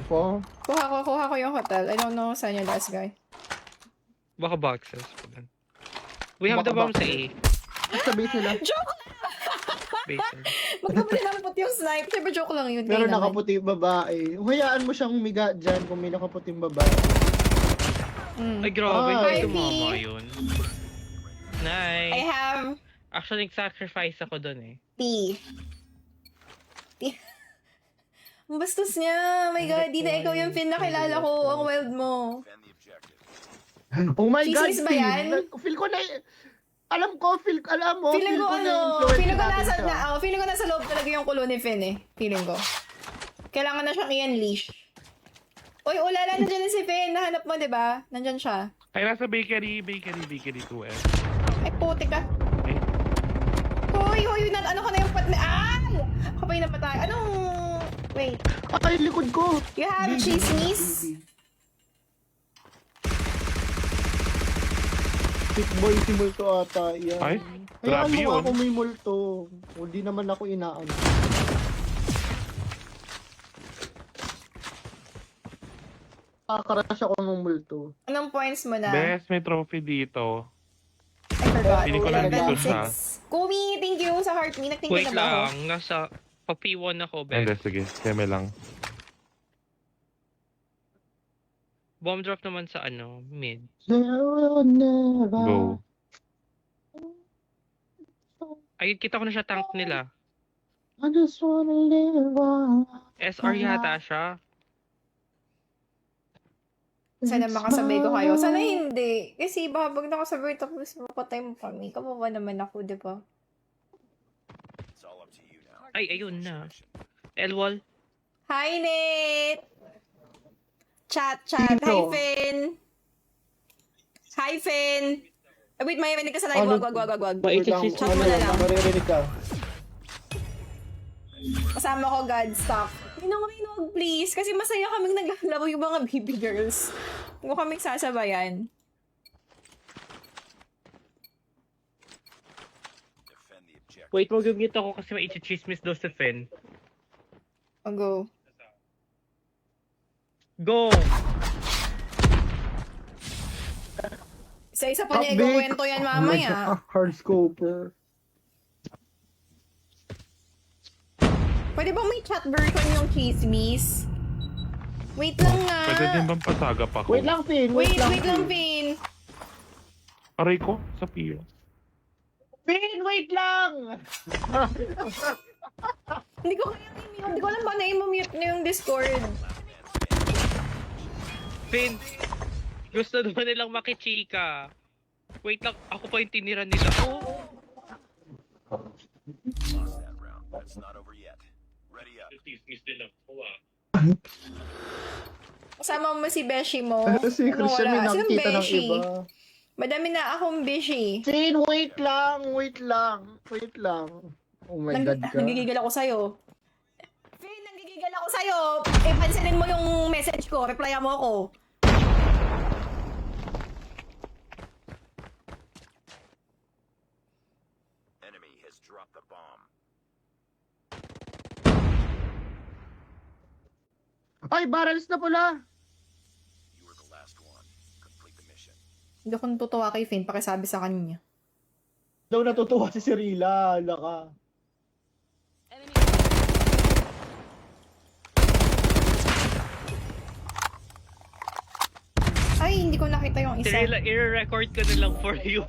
info. Kuha ko yung hotel. I don't know saan yung last guy. Baka boxes. We have the bomb sa A. Sa base nila. Joke! Basin. Magkabali lang puti yung snipe. Siyempre joke lang yun. Pero Kayo naman. nakaputi yung babae. Hayaan mo siyang umiga dyan kung may nakaputing babae. Ay, grabe. Ay. Hindi tumama yun. I Nice. have Actually, nag-sacrifice ako dun eh. T. Ang bastos niya. Oh my god, di na ikaw yung pinakilala ko. Ang wild mo. Oh my God, Chismis ba yan? Feel ko na, alam mo, Feeling ko na-influence feeling ko natin nasa, siya. feeling ko nasa loob talaga yung kulo ni Finn eh. Feeling ko. Kailangan na siyang i-unleash. Uy, ulala, nandiyan na si Finn. Nahanap mo, di ba? Nandiyan siya. Ay, nasa bakery 2F. Ay, putik ka. Eh. Hoy, ano ka na yung pat na... Ay! Kapay na patay. Anong... Wait. Ay, likod ko. You have Baby, chismis? baby. Big boy si Multo ata. Yan. Ay, Hayaan grabe mo yun. ako may multo. Hindi naman ako inaan. Nakakarash ako ng multo. Anong points mo na? Best, may trophy dito. I forgot. Feeling ko nandito Level siya. 6. Kumi, thank you sa heart me. Nag-thank you Wait na ba ako? lang. Nasa pa-P1 ako, Hindi, Beth. sige. Keme lang. Bomb drop naman sa ano, mid. There will never... Go. Ay, kita ko na siya tank nila. I just wanna live on. SR yata siya. Sana makasabay ko kayo. Sana hindi. Kasi baka pag nakasabay tapos mapatay mo kami. Kawawa naman ako, di ba? Ay, ayun na. L-wall. Hi, Nate! Chat. Hi, Sino? Finn! Hi, Finn! Wait, may rinig ka sa live. Ano? Wag. Wait, Wait lang, chat mo na lang. Maririnig ka. Kasama ko Godstock. Wag, please. Kasi masaya kaming naglalaro yung mga baby girls. Huwag kaming sasabayan. Wait, mag-mute ako kasi may i-chismis daw sa Fen. O, go. Go! Isa-isa pa niya ikukwento yan mamaya. Hardscoper. Pwede ba may chat version yung chismis? Wait lang nga. Pwede din bang pasagap ako? Wait lang, Finn. Wait lang, Finn. Aray ko, sa piyo. Finn, wait lang! Hindi ko kaya i-mute. Hindi ko alam ba na i-mute na yung Discord. Fen, gusto naman nilang makichika. Wait lang, ako pa yung tinira nila. Oh! Chismis din ako Kasama mo si Beshi mo. Si Christian may wala? Sinong nakikita ng Beshi? iba. Madami na akong Beshi. Finn, wait lang. Oh my God ka. Nagigigil ako sa'yo. Finn, nagigigil ako sa'yo. Eh, pansinin mo yung message ko. Replyan mo ako. Enemy has dropped the bomb. Ay, barrels na pula. You were the last one. Complete the mission. Hindi ako natutuwa kay Finn. Pakisabi sa kanya. Daw natutuwa si Cirilla. Hala ka. Ay, hindi ko nakita yung isa. Cirilla, i-record ko na lang for you.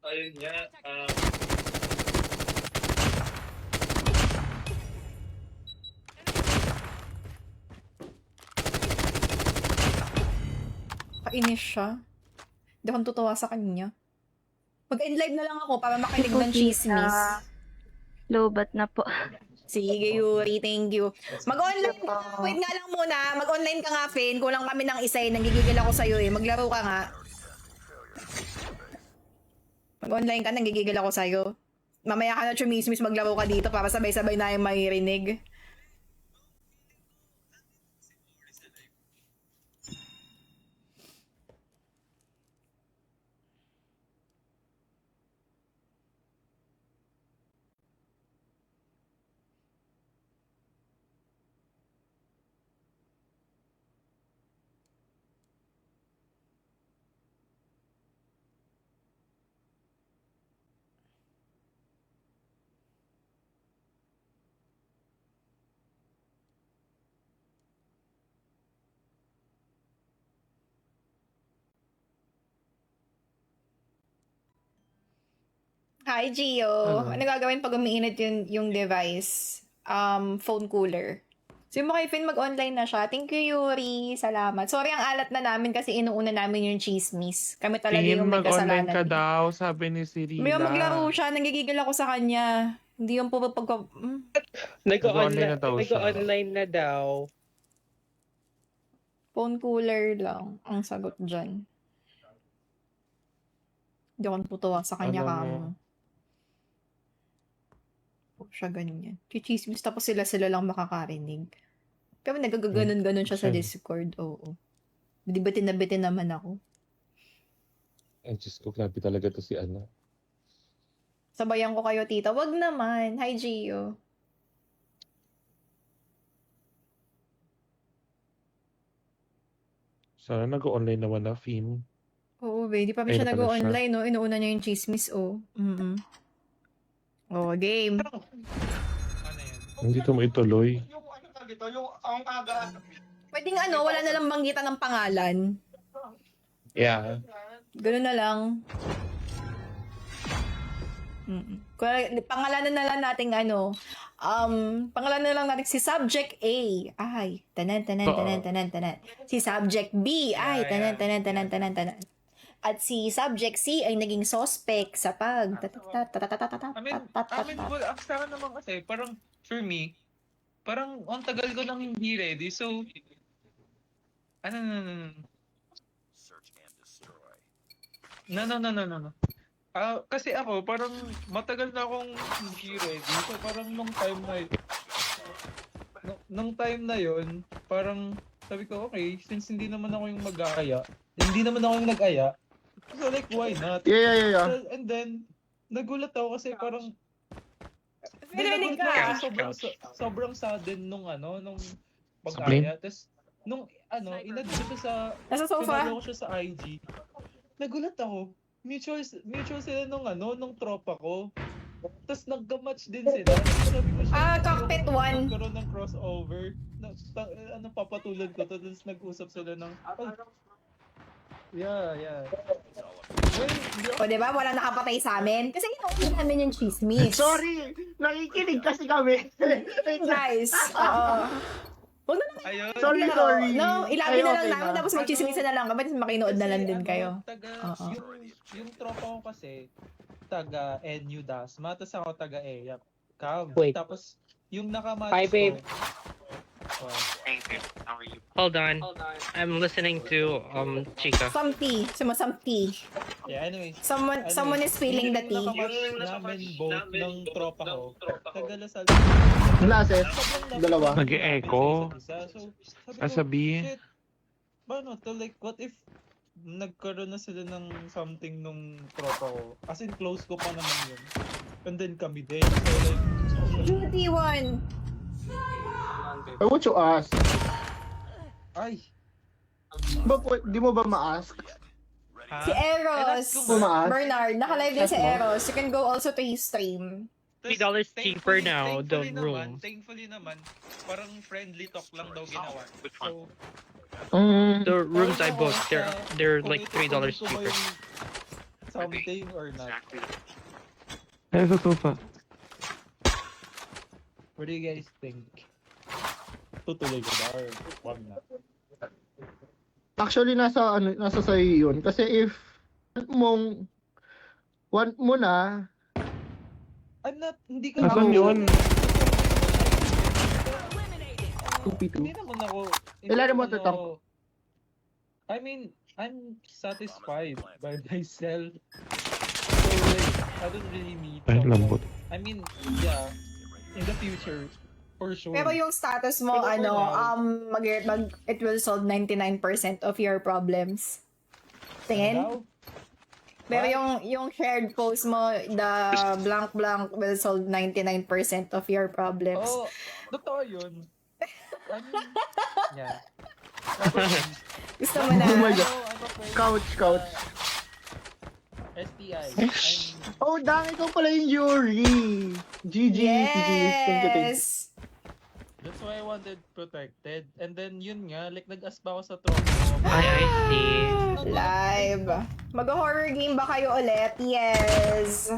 Ayun nga. Kainis siya. Hindi ako natutuwa sa kanya. Mag-end live na lang ako para makinig ng chismis. Lobat na po. Sige, Yuri. Thank you. Mag-online ka. Wait nga lang muna. Mag-online ka nga, Finn. Kulang kami ng isa eh. Nanggigigil ako sa'yo eh. Maglaro ka nga. Mag-online ka. Nanggigigil ako sa'yo. Mamaya ka na chumismis maglaro ka dito para sabay-sabay na yung maririnig. Hi, Gio. Ano gagawin pag umiinit yung device? Phone cooler. So, yung kay Finn, mag-online na siya. Thank you, Yuri. Salamat. Sorry, ang alat na namin kasi inuuna namin yung chismis. Kami talaga Tin, yung may mag-online kasalanan. ka daw, sabi ni Cirilla. May maglaro siya. Nagigigil ako sa kanya. Hindi yung pagka... Nag-online na daw siya. Nag-online na daw. Phone cooler lang ang sagot dyan. Hindi ako natutuwa sa kanya Alam kamo. mo. O siya ganyan. Chichismis tapos sila lang makakarinig. Kaya nagagaganon-ganon siya sa Same. Discord. Oo. Di ba tinabitin naman ako? Ay, Diyos ko, grabe talaga to si ano. Sabayan ko kayo, tita. Wag naman. Hi, Gio. Sana nag-online naman na, Finn. Oo, be. Di pa Ayun siya na pala nag-online, no? Inuuna niya yung chismis, oh. Oh, game. Ano yan? Hindi to maituloy. Yung ano tawag ito, yung ang aga. Pwedeng wala na lang banggitan ng pangalan. Yeah. Ganun na lang. Pangalanan na lang natin pangalanan na lang natin si Subject A. Ay, tanan. Si Subject B. Ay, tanan. At si Subject C ay naging suspect sa pag... Ang sa akin naman kasi, parang, for me, parang, ang tagal ko nang hindi ready, so, Search and destroy. No. Kasi ako, parang matagal na akong hindi ready. So parang nung time na yon, parang sabi ko, okay, since hindi naman ako yung mag-aaya, hindi naman ako yung nag-aya, so like, why not? Yeah. So, and then, nagulat ako kasi parang, Pininig nagulat ka! ako sobrang sudden nung Sublime? pag-aya. Tapos, nung inad ko siya sa, Nasa sofa. pinalo ko siya sa IG. Nagulat ako. Mutual sila nung tropa ko. Tapos nagka-match din sila. Sabi ko siya, Cockpit 1. nagkaroon ng crossover. Papatulad ko to. Tapos nag-usap sila ng, yeah. Well, hindi ako, O, diba? Wala nakapatay sa amin. Kasi inuuna namin yung chismis. Sorry, nakikinig kasi kami. Nice. Oo. Huwag na lang ayun. Sorry. No, ilabi Ay, na lang okay namin na. tapos magchismisan na lang kami tapos makinood na lang din kayo. Oo. Yung tropa ko kasi, taga NU Dasma, tapos ako taga EYAP. Wait. Tapos, yung nakamatch Hi, babe. ko, Hold on. I'm listening to Chica. Some tea. Some tea. yeah, anyway. Someone is feeling the tea. Yung nakamatch namin both ng tropa ko, taga Lasal. Lases, Sobrang dalawa. Nag-e-echo. So, sabi ko, Asabi. shit, paano to? Like, what if nagkaroon na sila ng something nung tropa ko? As in, close ko pa naman yun. And then kami din. So, like, Duty 1. I want you ask. ay, Di mo ba ma-ask? ha? Si Eros. Mo ma-ask? Bernard. Naka-live din si Eros. You can go also to his stream. $3 cheaper now, the room. Thankfully naman, parang friendly talk lang daw ginawa. So, The rooms I booked, they're kung like $3 itutuloy ko ba cheaper. yung something or not? Ay, sa sofa. What do you guys think? Tutuloy ko ba or wag na? Actually, nasa sa'yo yun. Kasi if want mo na, I'm not, hindi ko Nasaan yun? 2p2. Hindi naman ako. Ilan mo naman to, Tom? ako- I mean, I'm satisfied by myself. So like, I don't really need Ay, someone. lambot. I mean, yeah, in the future, for sure. Pero yung status mo, Pero for now, it will solve 99% of your problems. Tingin? Now, Pero yung shared post mo, the blank will solve 99% of your problems. oh, totoo yun. I mean, yeah. Gusto mo na? Oh my God. I'm afraid, Couch. STI. Oh, dang, ikaw pala yung Yuri. GG. Thank you. Yes! That's why I wanted protected. And then, yun nga, like, nag-aspa ako sa tropa ko. I see. Live. Mag-horror game ba kayo ulit? Yes.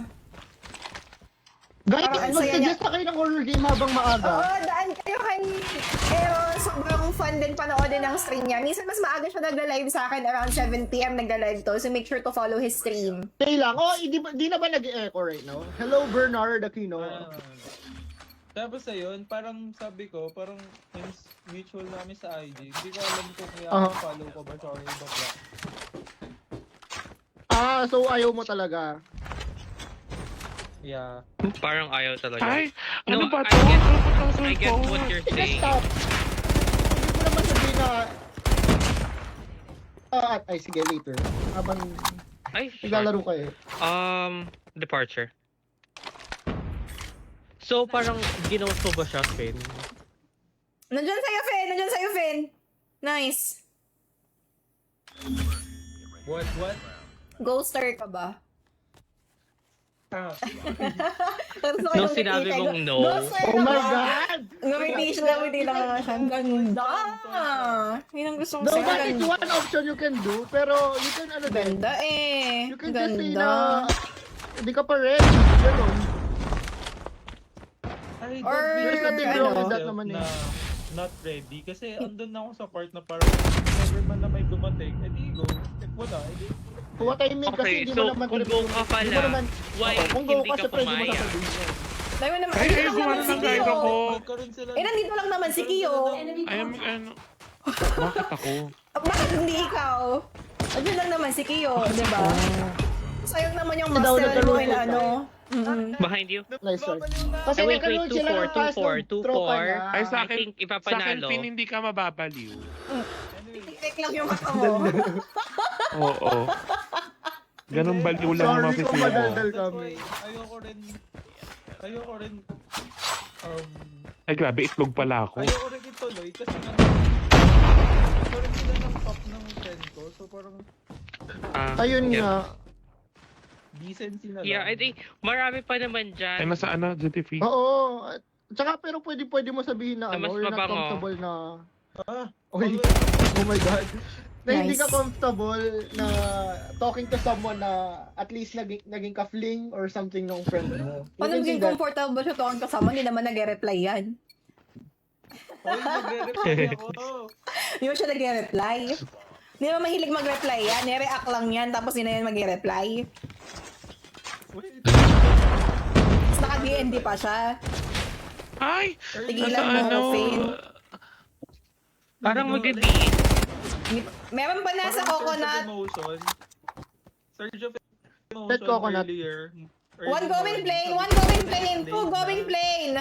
Guys, Parang ang saya niya. mag-suggest na kayo ng horror game habang maaga. Oo, daan kayo kay Aaron. Sobrang fun din panoodin ng stream niya. Minsan mas maaga siya nagla-live sa akin. Around 7 p.m. nagla-live to. So make sure to follow his stream. Stay lang. Oh, di na ba nag-echo right now? Hello, Bernard Aquino. Tapos ayun, parang sabi ko, parang mutual namin sa IG. Hindi ko alam kung follow ko ba siya or iba ba. Ah, so ayaw mo talaga. Yeah. Parang ayaw talaga. Ay, No, ano ba I to? get what you're saying. Stop. Hindi ko naman sabihin na... ay, sige, later. Habang Ay, sure. naglalaro kayo. Departure. So, parang ginawa ko ba siya, Finn? Nandyan sa'yo, Finn! Nandyan sa'yo, Finn! Nice. What? Ghoster ka ba? Ah, No, sinabi mong no. Ghoster Oh ka my ba? God! Ngumiti lang nga siya. Ang ganda! Yun ang gusto ko No, sa'yo. but it's one option you can do, pero you can ano din. Ganda eh. You can just say na Ganda. hindi ka pa ready. Ganun. I Or, There's nothing ano, wrong with that naman eh. na not ready. Kasi andun na ako sa part na parang never man na may dumating. Edi go. If wala, edi What I mean kasi Okay, hindi so mo naman kung go ka hindi mo pala, naman, why kung go hindi ka ka syempre hindi mo pumayag? sasabihin. Dahil naman, Ay, nandito lang gumano naman si ng guide Kiyo. ako. magkaroon sila. Eh, nandito lang naman si Kiyo. I am, ano, bakit ako? Bakit hindi ikaw? Nandito lang naman si Kiyo, di ba? Sayang naman yung Daw master mo nagkaroon na ka. ano. Behind you? Nice try. Kasi Wait, nagkaroon wait, sila ng cast ng 2-4. tropa niya. Ay, sa I akin, think sa akin, ipapanalo. Pin, hindi ka mababaliw. Titik lang yung mata mo. Oo. Ganun baliw lang ang Sorry kung mapipili mo. madaldal That's kami. why ayoko rin Ay, grabe, itlog pala ako. ayoko rin ituloy kasi nga parang sila ng top ng friend ko. So parang Ayun yeah. nga. decency na lang. Yeah, I think marami pa naman dyan. Ay, nasa ano, duty free. Oo. Tsaka pero pwede mo sabihin na Na ano, mas or not mabango. comfortable na Ah, Uy, oh my God. Na hindi Nice. ka comfortable na talking to someone na at least naging ka-fling or something ng friend mo. You Paano can say naging that. comfortable siya talking kasama? Hindi naman nag-reply yan. Hoy, nagre-reply ako. Hindi mo siya nag-reply. Hindi naman mahilig mag-reply yan. Nire-react lang yan, tapos hindi na yan mag-reply. Wait, Tapos naka-DND pa siya. Ay! Tigilan Nasa mo, ano? Finn. Parang mag-be. Meron pa nasa coconut. Surge of emotion That coconut. earlier. One going plane, one going plane, two going plane.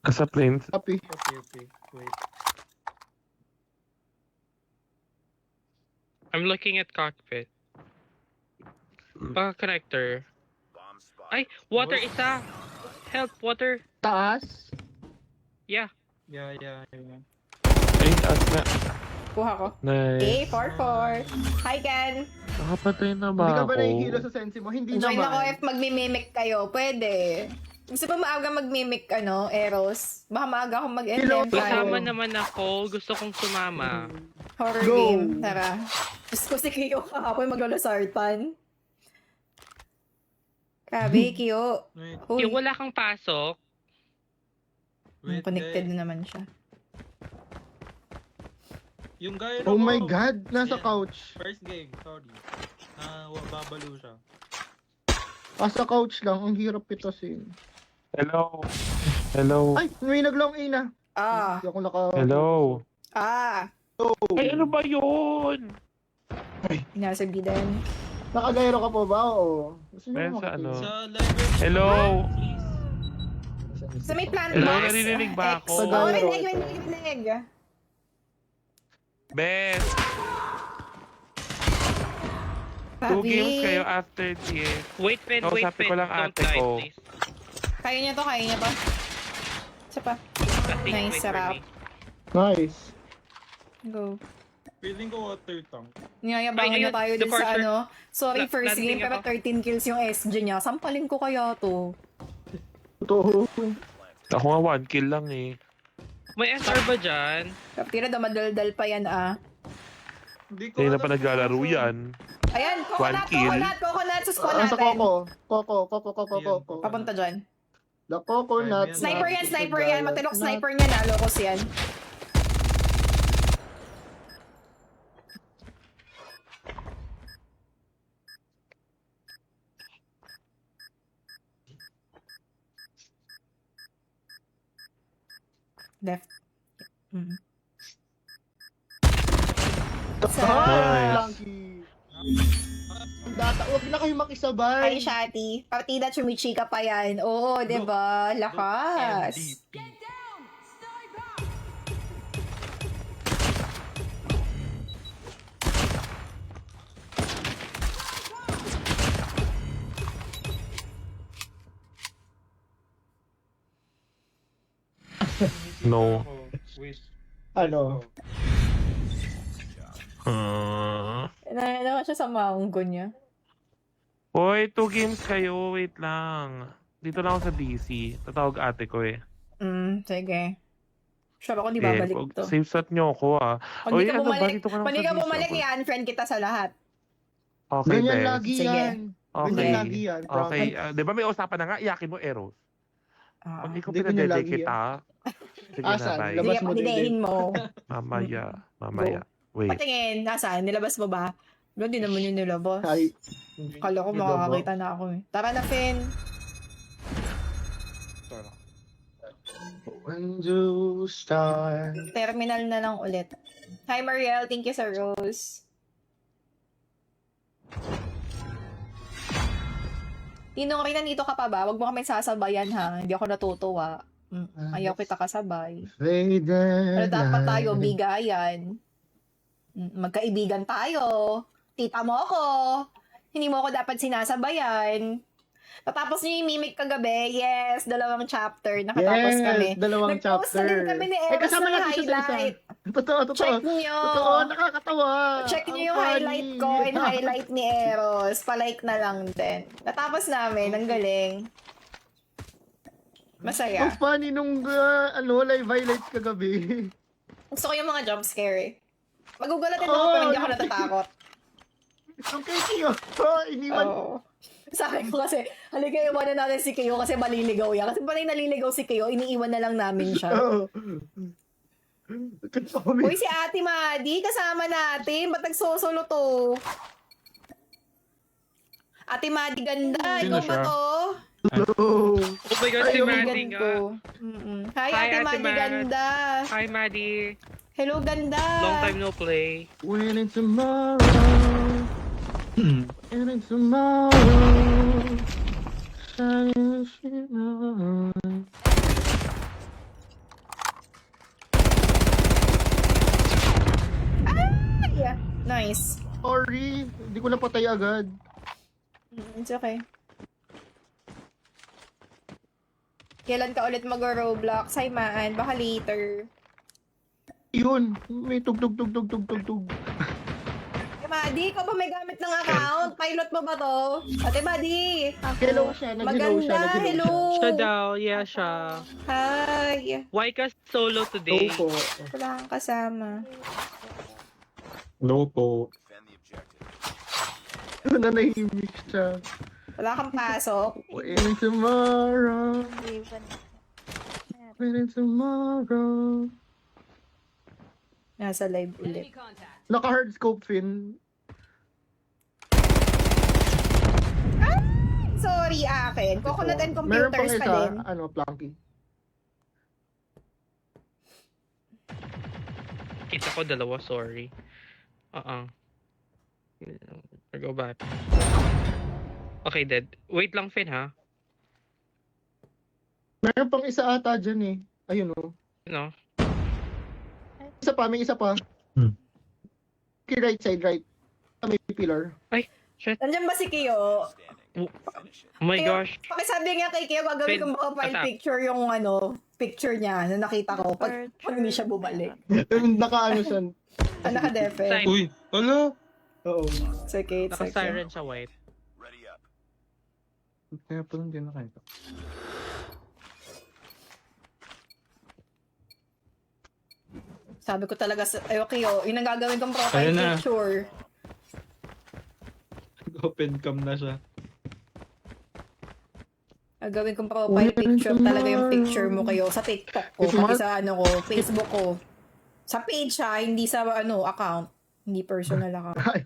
Sa planes. Happy. Okay, wait. I'm looking at cockpit. Connector. Bomb spot. Ay, water isa! Help, water! Taas. Yeah. Yeah. Ay, taas na. Kuha ko. Nice. 4-4. Hi, Ken. Nakapatay na Hindi ba ka ako? ba nahihilo sa sensi mo? Hindi Join ako naman. if magmimimic kayo. Pwede. Gusto pa maaga magmimic, Eros? Baka maaga akong mag-NM Kasama tayo. naman ako. Gusto kong sumama. Horror Go. game. Tara. Gusto ko si Kiyo kahapon maglolo-sartan. Grabe, Kiyo. Wait, Uy, Yung wala kang pasok, connected guys. na naman siya. Yung guy Oh my ko, God, nasa Yan. couch. First game, sorry. Babalo siya. Nasa couch lang, ang hirap itasin. Hello. Hello. Ay, may naglang ina. Ah. Hindi ako naka... Hello. Ah. Ay, ano ba yun? Nasa bidan. Nakagairo ka po ba? Oo. Gusto niyo Meron sa makita? ano? Sa library. Hello. Please. Sa may plant Hello, box. naririnig ba ako? Oo, Sa narinig. Best. 2 games kayo after this. wait, Finn, wait, Kausapin Finn. ko lang Don't ate die, ko. please. Kaya niya to, kaya niya pa. Isa pa. Kasi Nice, wait for sarap. me. Nice. Go. Feeling ko water tank. Niyayabangan Ay, na ayun, tayo din sa departure. Sorry, first Landing game, pero ako. 13 kills yung SG niya. Sampalin ko kaya to. Totoo. Ako nga 1 kill lang eh. May SR ba dyan? Kaptira, damadaldal pa yan Hindi ko Hindi na alam pa naglalaro kung yan. Ayan, One kill. coconut sa spawn Nasa natin. Coco. Coco. Papunta dyan. The coconut. Ay, Sniper yan, nut, sniper the yan. gala Matilok nut. sniper niya, nalokos yan. Left. Mm. Ah, Nice. Blanky. Huwag na kayo makisabay. Ay, Shati. Partida, chumichika pa yan. Oo, diba? Lakas. No. Wait. Ano? Naman siya sa manggo niya. Hoy, 2 games kayo. Wait lang. Dito lang ako sa DC. Tatawag ate ko eh. Sige. Sure ako, di babalik wag- to. Save shot nyo ako ah. Pag Oy, di ka ano ba? bumalik, Dito ka lang pag di sa ka DC bumalik, ako. i-unfriend kita sa lahat. Okay, Ganyan Bes. lagi Sige. yan. Okay. Ganyan lagi yan. Okay. promise. Di ba may usapan na nga? Iyakin mo, Eros. Ah. Pag ikaw Hindi ganyan pinadede lagi kita. Sige Asan? na, bye. Labas Sige, mo padidehin mo. Mamaya. Wait. Patingin, nasaan? Nilabas mo ba? Bro, di naman yun nilabas. Ay, Kala ko makakakita na ako eh. Tara na, Finn. when you start. Terminal na lang ulit. Hi, Mariel. Thank you sa rose. Tinong rin, nandito ka pa ba? Huwag mo kami sasabayan ha. Hindi ako natutuwa. Ayaw kita kasabay. Faded Pero dapat tayo, light. bigayan. Magkaibigan tayo. Tita mo ako. Hindi mo ako dapat sinasabayan. Natapos niyo yung mimic kagabi. Yes, 2 chapter. Nakatapos kami. 2 Nag-post na chapter. din kami ni Eros kasama ng natin siya sa isa. highlight. Totoo. Check niyo. Totoo, nakakatawa. Check niyo Ang yung funny. highlight ko and highlight ni Eros. Palike na lang din. Natapos namin. Ang galing. Masaya. Ang funny nung live highlights kagabi. Gusto ko yung mga jump scare eh. Magugulatin ako pero hindi ako natatakot. Ang kay Kiyo. Iniwan. Oo. Sabi ko kasi, halika iwanan natin si Kiyo kasi maliligaw yan. Kasi panay naliligaw si Kiyo, iniiwan na lang namin siya. Oo. Uy, si Ate Madi, kasama natin. Ba't nagsusolo to? Ate Madi, ganda. Sino Ikaw ba siya? to? Oh my God, si Maddie Kaibigan nga. ko. Hi, Hi, Ate Ate Madi, Mad. ganda. Hi, Maddie. Hello, ganda. Long time no play. When it's tomorrow. And it's tomorrow. Shining, shining. Yeah. Nice. Sorry, hindi ko napatay agad. It's okay. Kailan ka ulit mag-Roblox? Hi, Maan. Baka later. Yun, may tug. Ate Madi, ikaw ba may gamit ng account? Pilot mo ba to? Ate Madi! Hello siya, nag-hello siya, Maganda, hello! Siya daw, yeah, siya. Hi! Why ka solo today? po. Wala kang kasama. No po. Defend the objective. Nanahimik siya. Wala kang pasok. When it's tomorrow. When it's tomorrow. Nasa live ulit. Naka-hard scope, Finn. Sorry, akin. Coconut and Meron pang computers pa isa, din. Planky. Kita ko 2, sorry. Go back. Okay, dead. Wait lang, Finn, ha? Meron pang isa ata dyan eh. Ayun o. No? May isa pa. Okay, right side, right. May pillar. Shit. Nandiyan ba si Kiyo? Standing. Finish it. Oh my Kiyo, gosh. pakisabi nga kay Kiyo, gagawin kong profile Ata. picture yung picture niya na nakita ko pag hindi siya bumalik. Naka-ano siya. Naka-defe. Sign. Uy, ano? Oo. It's okay, it's okay. Naka-siren siya, white. Ready up. Kaya pa lang din nakita. Sabi ko talaga, ayo Kiyo, yun ang gagawin kong profile Ayun na. picture. Open cam na siya. Gagawin kong profile picture talaga yung picture mo kayo sa TikTok ko, pati sa ko, Facebook ko. Sa page ha, hindi sa account. Hindi personal account. Ay,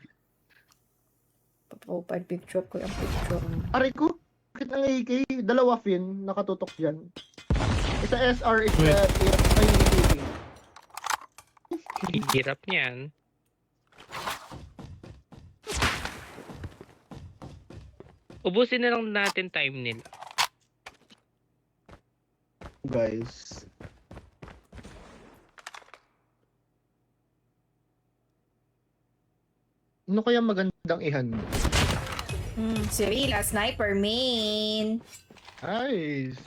Profile picture ko yung picture mo. aray ko. Bakit ang AK? Dalawa fin, nakatutok dyan. Isa SR, isa AK. Hirap niyan. Ubusin na lang natin time nila. Guys. Ano kaya magandang ihanda? Si Rila, sniper main. Nice!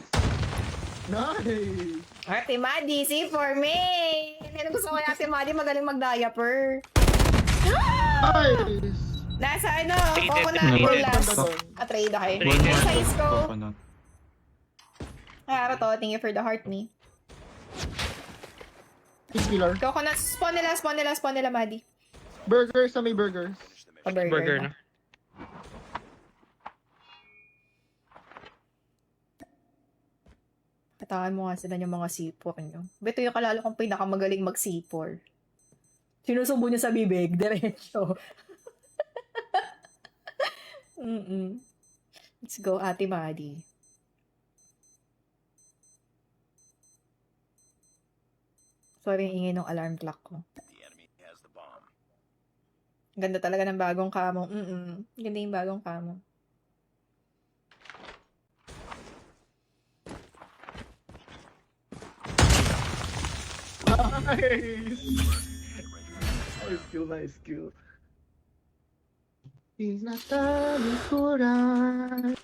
Nice! Ate Maddie, C4 main. Gusto ko kaya si Maddie magaling mag-diaper. Nice! Nasa Traded, coconut traded. bulas. Doon. Trade ako. Traded. Yung size ko. Coconut. To, thank you for the heart me. Killer. Coconut, spawn nila, Maddie. Burgers sa may burgers. Pa-burger Burger na. na. Kataan mo nga sila yung mga C4 nyo. Beto yung kalalo kong pinakamagaling mag C4. Sinusubo niya sa bibig, diretso. Let's go, Ate Maddie. Sorry, yung ingay ng alarm clock ko. The enemy has the bomb. Ganda talaga ng bagong kamo. Ganda yung bagong kamo. Nice! Nice kill. Tinatalikuran.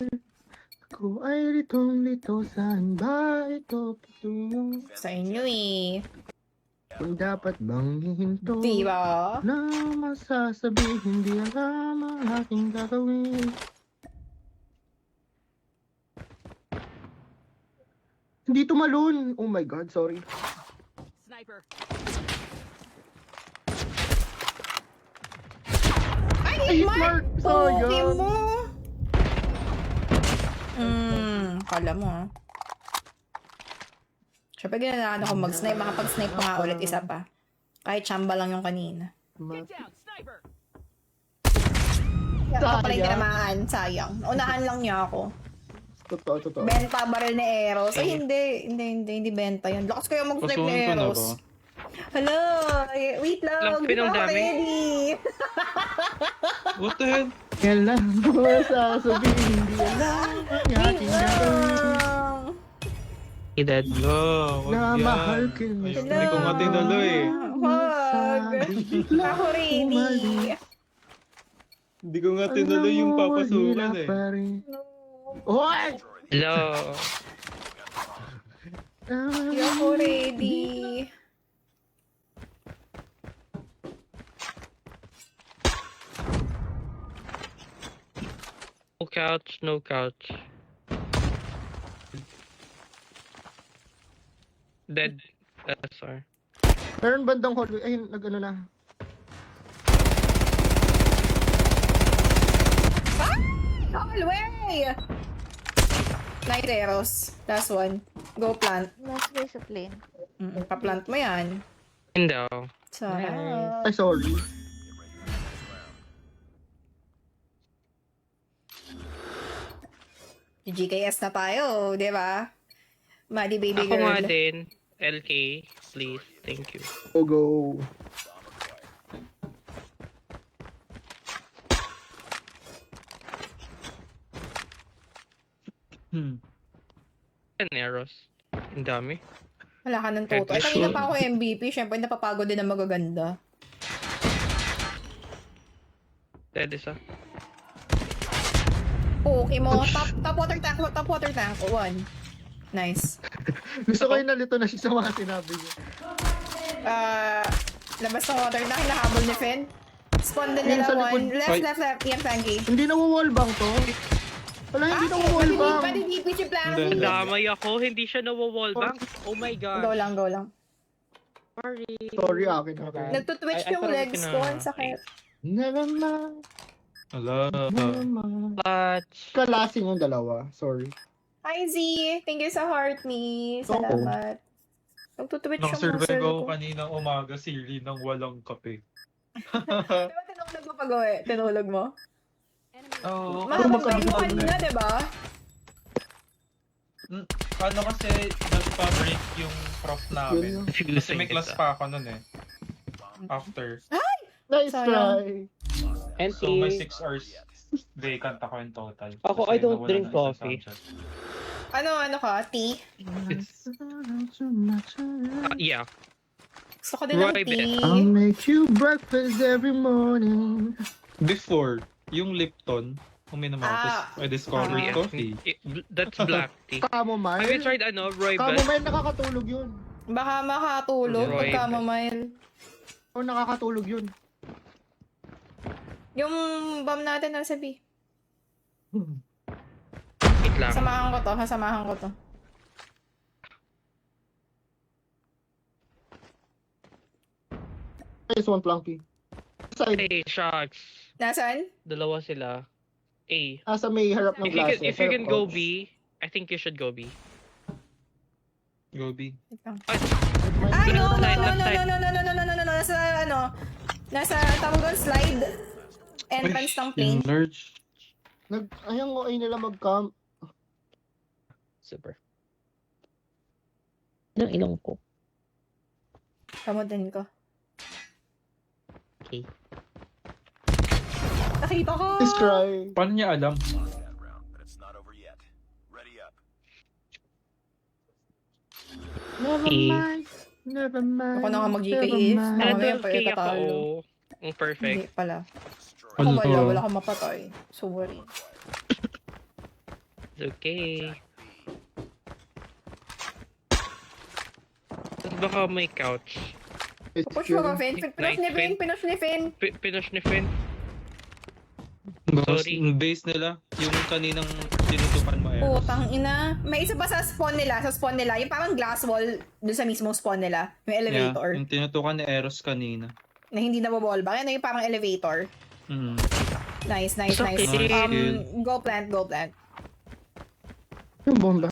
Ako ay litong-lito. Saan ba ito patungo? Sa inyo eh. Kung dapat bang hihinto Diba? na masasabi, hindi alam ang aking gagawin. Hindi tumalon. Oh my God, sorry. Ay, Ay, Mark! Mark! Pogi Sayang. mo! Kala mo ah. Siyempre ginalaan ako mag-snipe. Makapag-snipe pa nga ulit isa pa. Kahit chamba lang yung kanina. Kaya ako pala yung Sayang. tinamaan. Sayang. Unahan lang niya ako. Totoo. Benta baril ni Eros. Ay, hindi benta yun. Lakas kayo mag-snipe ni Pasuhan ko na Eros. ba? Hello! Wait lang. Lang, Hindi pinang pa ako dami. ready. What the hell? Kailan mo sasabihin, hindi alam ang Wait aking gagawin. lang. Edad. Hello, wag Na yan. mahal kita. Ayun, hindi ko nga tinalo eh. Wag. Ako ready. Hindi ko nga tinalo yung papasukan eh. Hoy! Hello. Hindi ako ready. No couch, no couch. Dead. Sorry. Meron bandang hallway. Ayun, nag-ano na. Hallway! Night Eros. Last one. Go plant. Last guy sa plane. Pa-plant mo yan. Hindi ako. Sarap. Ay, sorry. GKS na tayo, di ba? Maddie baby Ako nga girl. din. LK, please. Thank you. Go. Yan, Eros. Ang dami. Wala ka ng toto. Ay, kanina pa ako MVP. Siyempre, napapagod din ang magaganda. Dead isa. Okay mo. Top water tank. Top water tank. One. Nice. Gusto ko yung nalito na siya sa mga sinabi niya. Labas ng water tank. Nahabol ni Finn. Spawn din Yung nila sa likod. one. Left. Ian Frankie. Hindi na wallbang to. Wala, hindi na wallbang. Pwede DP si Planky. Hindi. Damay ako. Hindi siya na-wallbang. Oh my God. Go lang. Sorry. Sorry, akin. Nagtutwitch I yung thought legs na- ko. Ang sakit. Never mind. Ala. Never mind. Clutch. Kalasing yung dalawa. Sorry. Hi, Z! Thank you sa heart me. Salamat. Nagtutwitch yung muscle Nakasurvive ako ko. kaninang umaga, Siri, ng walang kape. Diba tinulog mo pag-uwi? Tinulog mo? Oo. Mahabang break mo kanina, diba? Ano kasi, nagpa-break yung prof namin. Kasi may class pa ako nun eh. After. Nice Sayang. try. So may 6 hours vacant ako in total. Ako, Kasi I don't nawala drink ng isang coffee. subject. Ano ka? Tea? Yeah. Gusto ko din ng Roy tea. I'll make you breakfast every morning. Before, yung Lipton, uminom ako. Tapos I discovered Yeah. coffee. That's black tea. Have you Chamomile. tried Rooibos? Chamomile nakakatulog yun. Baka makatulog Roy. pag chamomile. O nakakatulog yun. Yung bomb natin na sabi. Wait lang. Samahan ko to. Hasamahan ko to. Nice one, Plunky. Side. Hey, shots. Nasaan? Dalawa sila. A. Sa may harap ng klase. If you can go Ouch. B, I think you should go B. Gobi. Wait lang. Ay, Ay, no, no, Left no, side, no, left no, no, no, no, no, no, no, no, nasa, ano, nasa, tawag doon, slide, entrance ng plane. Large. Ayaw ko ay nila mag-camp. Super. Ng ilong ko. Kamutin ko. Okay. Nakita ko! Please cry. Paano niya alam? That round, but it's not over yet. Ready up. Never Eh. mind. Never mind. Ako na nga mag-GKF. never mind. Ano Ano yan, pa kaya itatalo? ako? Ang perfect. Hindi pala. Destroy Ako Ano wala, to? wala akong mapatay. Sorry. It's okay. Tapos baka may couch. It's Push mo cute. ka, Finn. Pinush ni Finn, pinush ni Finn. Pinush ni Finn. Boss, Sorry. yung base nila, yung kaninang tinutukan mo Eros. Putang ina. May isa pa sa spawn nila, yung parang glass wall dun sa mismong spawn nila. Yung Yeah, elevator. yung tinutukan ni Eros kanina. Na hindi na boballbang. Ano yung parang elevator. Mm. Nice, nice, It's nice. okay. Go plant, go plant. Yung bomba.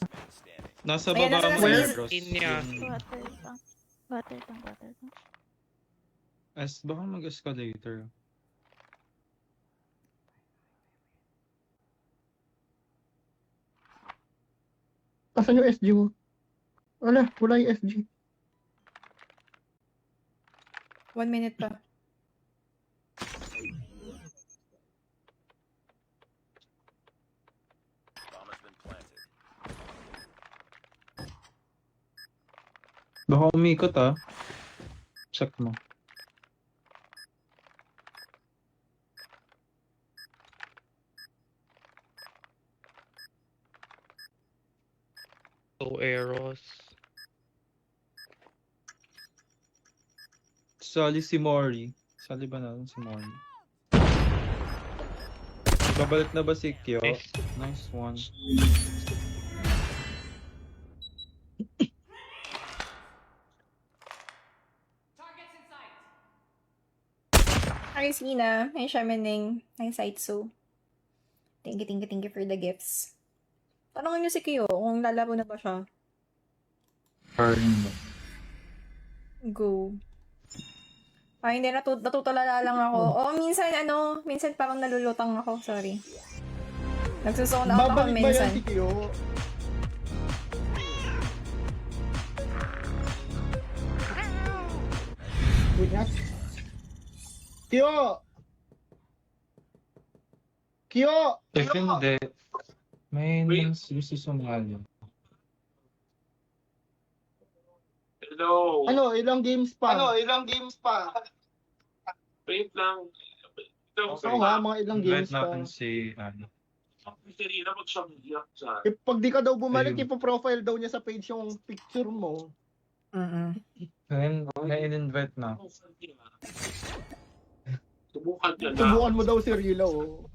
Nasa Ayan, baba nasa mo base. Eros. In niya. Yung Water lang. baka mag-escalator. Asan yung SG mo? Wala yung SG. 1 minute pa. Bomb has been planted. Baka umikot ah. Check mo. So, Eros. Sali si Mori. Sali ba natin si Mori? Babalik na ba si Kyo? Nice. Nice one. Hi, Sina. Hi, Shamaning. Hi, Saitsu. Thank you for the gifts. Tanongin niyo si Kiyo kung lalaro na ba siya. Go. Ay, hindi. Natutulala lang ako. Minsan parang nalulutang ako. Sorry. Nagsusone out ako Babalik ba minsan. yan si Kyo? Wait nga. Kyo! Kyo! If hindi, may gusto sumali. Hello. Ilang games pa? Wait lang. Oo nga, mga ilang games Invite pa. natin si ano. Serena, mag-shambiyak dyan. Pag di ka daw bumalik, Ayun. ipo-profile daw niya sa page yung picture mo. Ngayon, na-invite na. Subukan ka na. Subukan mo daw si Rilo. Oh.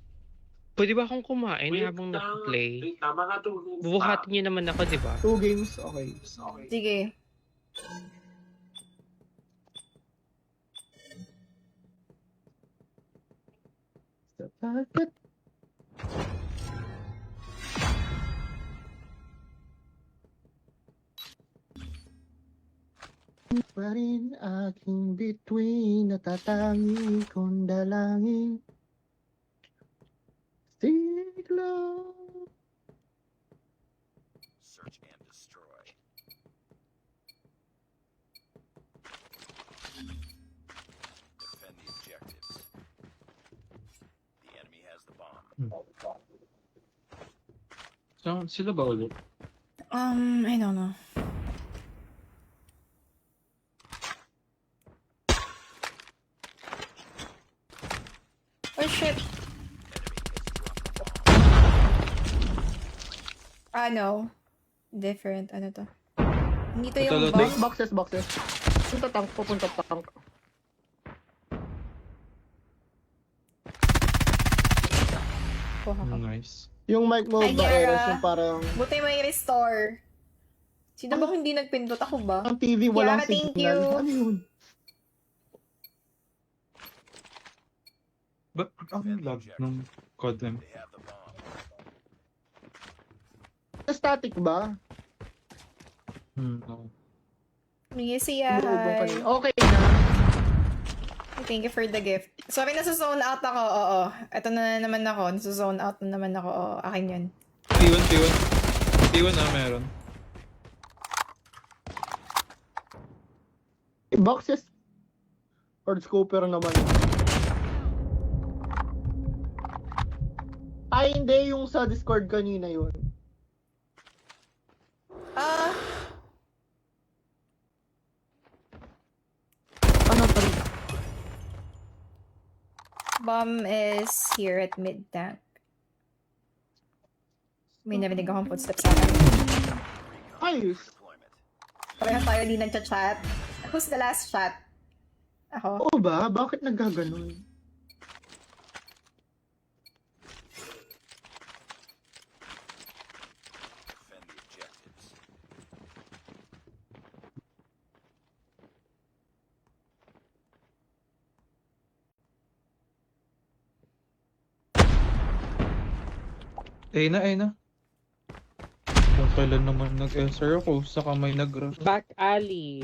Pwede ba akong kumain Wait habang lang. nag-play? Wait lang, mga tulog pa. Bubuhatin niyo naman ako, di ba? 2 games, okay. Sige. Sa target. Pa rin aking bituin, natatangi kong dalangin. Siglo. Search and destroy. Defend the objectives. The enemy has the bomb. So, sila ba ulit? I don't know. Oh shit. No. Different. Ano to? Hindi to yung Ito, bomb. Boxes. Pupunta tank. Kuha ka. Nice. Yung mic mo Ay, ba, Yara. Eros, yung parang Buti may restore. Sino bang hindi nagpindot? Ako ba? ang TV walang Yara, thank signal. you. Ano yun? Ba't ang lag ng Codem? They have the bomb. Static ba? No. Yes, yeah. Umuubong ka Hi. na. Okay na. Thank you for the gift. Sorry, nasa-zone out ako. Oo. Ito na naman ako. Nasa-zone out na naman ako. Oo, akin yun. T1 na meron. Boxes. Or scooper naman. Ay, hindi. Yung sa Discord kanina yun. Ano pa rin? Bomb is here at mid-tank. May narinig akong footsteps sa akin. Ayos. Deployment. Pareho tayo din nagchat-chat. Who's the last chat? Ako. Oo ba? Bakit nagkaganon? Defend the objectives. Ay na. Kung kailan naman nag-answer ako, saka may nag-rush. Back alley.